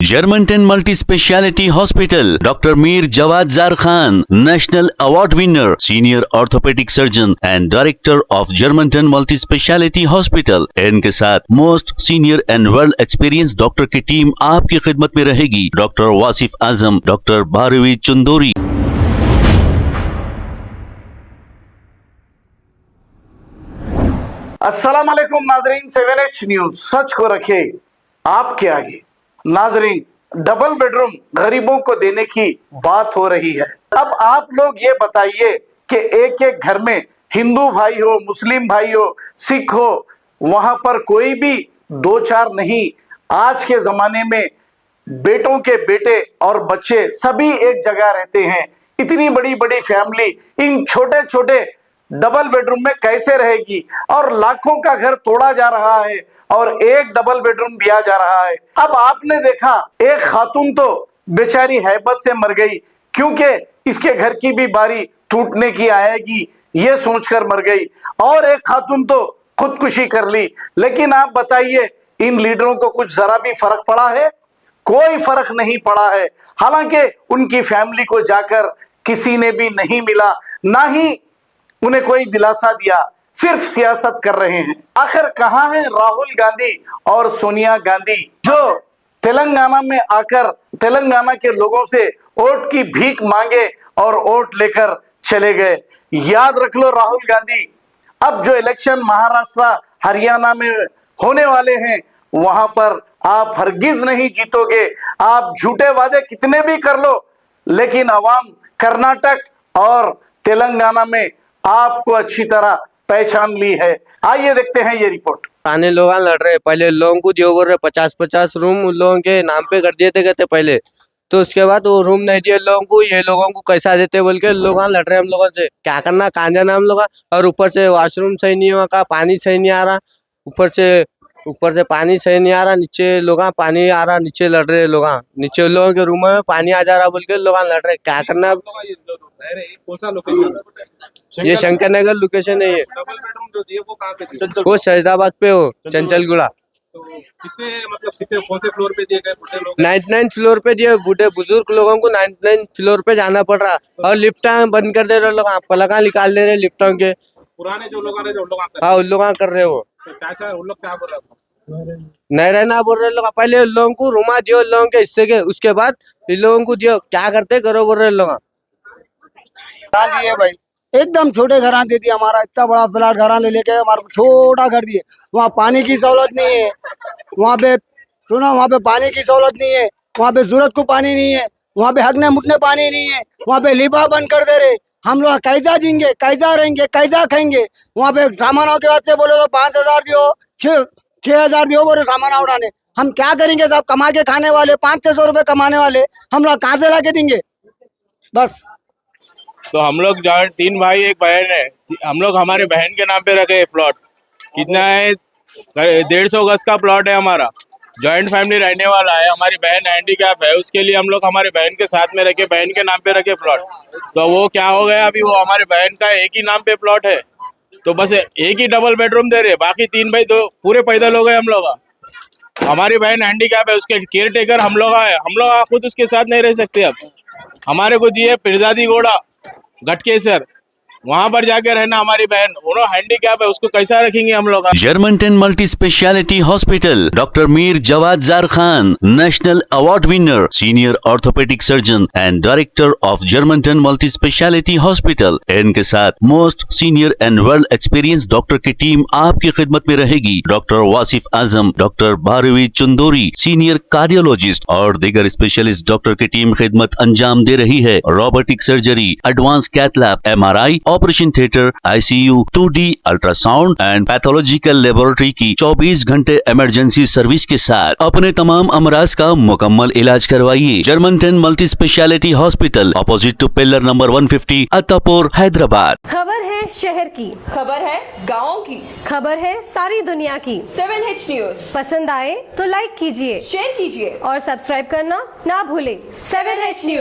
Germanton multi speciality hospital, doctor Mir Jawad Jar Khan, national award winner, senior orthopaedic surgeon and director of Germanton multi speciality hospital. इनके साथ most senior and world experience doctor की team आपकी खिदमत में रहेगी। Doctor Wasif Azam, doctor Bharvi Chandori. अस्सलाम वालेकुम नाजरीन, 7H न्यूज सच को रखे आपके आगे। नाजरीन, डबल बेडरूम गरीबों को देने की बात हो रही है। अब आप लोग ये बताइए कि एक एक घर में हिंदू भाई हो, मुस्लिम भाई हो, सिख हो, वहां पर कोई भी दो चार नहीं। आज के जमाने में बेटों के बेटे और बच्चे सभी एक जगह रहते हैं। इतनी बड़ी बड़ी फैमिली इन छोटे छोटे डबल बेडरूम में कैसे रहेगी? और लाखों का घर तोड़ा जा रहा है और एक डबल बेडरूम दिया जा रहा है। अब आपने देखा, एक खातून तो बेचारी हैबत से मर गई, क्योंकि इसके घर की भी बारी टूटने की आएगी ये सोचकर मर गई। और एक खातून तो खुदकुशी कर ली। लेकिन आप बताइए, इन लीडरों को कुछ जरा भी फर्क पड़ा है? कोई फर्क नहीं पड़ा है। हालांकि उनकी फैमिली को जाकर किसी ने भी नहीं मिला, ना ही उन्हें कोई दिलासा दिया, सिर्फ सियासत कर रहे हैं। आखिर कहां है राहुल गांधी और सोनिया गांधी, जो तेलंगाना में आकर तेलंगाना के लोगों से वोट की भीख मांगे और वोट लेकर चले गए? याद रख लो राहुल गांधी, अब जो इलेक्शन महाराष्ट्र हरियाणा में होने वाले हैं, वहां पर आप हरगिज नहीं जीतोगे। आप झूठे वादे कितने भी कर लो, लेकिन अवाम कर्नाटक और तेलंगाना में आपको अच्छी तरह पहचान ली है। आइए देखते हैं ये रिपोर्ट। आने लोग लड़ रहे, पहले लोगों को जो बोल रहे 50-50 रूम उन लोगों के नाम पे कर दिए थे कहते पहले, तो उसके बाद वो रूम नहीं दिए लोगों को, ये लोगों को कैसा देते बोल के लोग लड़ रहे हम लोगों से। क्या करना, कहाँ जाना हम लोग? और ऊपर से वॉशरूम सही नहीं हुआ का, पानी सही नहीं आ रहा, ऊपर से पानी सही नहीं आ रहा, नीचे लोग पानी आ रहा, नीचे लड़ रहे लोग, नीचे लोगों के रूम में पानी आ जा रहा बोल के लोग लड़ रहे। क्या करना? ये शंकर नगर लोकेशन है। ये डबल बेडरूम जो दिए वो कहाँ पे दिए? वो शहीदाबाद पे हो, चंचलगुड़ा। तो कितने कौन से फ्लोर पे दिए गए? बूढ़े लोग 99 फ्लोर पे दिए, बूढ़े बुजुर्ग लोगों को 99 फ्लोर पे जाना पड़ रहा। और लिफ्ट बंद कर दे रहे लोग, पलका निकाल दे रहे लिफ्टों के। पुराने जो लोग आ रहे जो लोग हाँ, उन लोग कर रहे हो। क्या उन लोग क्या बोल रहे थे? नहीं रहना बोल रहे लोग। पहले लोगों को रूमा दियो लोगों के हिस्से के, उसके बाद इन लोगों को दियो। क्या करते करो बोल रहे लोग। दिए भाई, एकदम छोटे घर दे दिए। हमारा इतना बड़ा फ्लैट घर ले लेके हमारे को छोटा घर दिए। वहाँ पानी की सहूलत नहीं है, वहाँ पे सुनो, वहाँ पे पानी की सहूलत नहीं है, वहाँ पे जरूरत को पानी नहीं है, वहाँ पे हगने मुटने पानी नहीं है, वहाँ पे लिफा बंद कर दे रहे। हम लोग कैसा जींगे, कैसा रहेंगे, कैसा खाएंगे? वहाँ पे सामानों के बाद से बोले तो 5,000 दियो, 6,000 दियो बोले सामान उड़ाने। हम क्या करेंगे? सब कमा के खाने वाले, 500-600 रुपए कमाने वाले, हम लोग कहाँ से ला के देंगे? बस। तो हम लोग 3 भाई 1 बहन है। हम लोग हमारे बहन के नाम पे रखे प्लॉट। कितना है? 150 गज का प्लॉट है हमारा। जॉइंट फैमिली रहने वाला है। हमारी बहन हैंडीकैप है, उसके लिए हम लोग हमारे बहन के साथ में रखे, बहन के नाम पे रखे प्लॉट। तो वो क्या हो गया, अभी वो हमारे बहन का एक ही नाम पे प्लॉट है, तो बस एक ही डबल बेडरूम दे रहे, बाकी 3 भाई तो पूरे पैदल हो गए हम लोग। हमारी बहन हैंडीकैप है, उसके केयर टेकर हम लोग आए। हम लोग खुद उसके साथ नहीं रह सकते। अब हमारे को दिए फिरजादी गोड़ा घटकेसर, वहां पर जाके रहना। हमारी बहन उन्होंने हैंडीकैप है, उसको कैसा रखेंगे हम लोग? Germanton multi speciality hospital, doctor Mir Jawad Jar Khan, national award winner, senior orthopaedic surgeon and director of Germanton multi speciality hospital. इनके साथ most senior and world experience doctor की टीम आपकी खिदमत में रहेगी। Doctor Wasif Azam, doctor Bharvi Chandori, senior cardiologist और दीगर स्पेशलिस्ट डॉक्टर की टीम खिदमत अंजाम दे रही है। Robotic surgery, advance cath lab, MRI, operation theatre, ICU, 2D ultrasound and pathological laboratory की 24 घंटे इमरजेंसी सर्विस के साथ अपने तमाम अमराज का मुकम्मल इलाज करवाइए। Germanten multi speciality hospital, opposite to pillar number 150, Attapur, Hyderabad. खबर है शहर की, खबर है गाँव की, खबर है सारी दुनिया की। 7H न्यूज पसंद आए तो लाइक कीजिए, शेयर कीजिए और सब्सक्राइब करना ना भूलें। 7H news.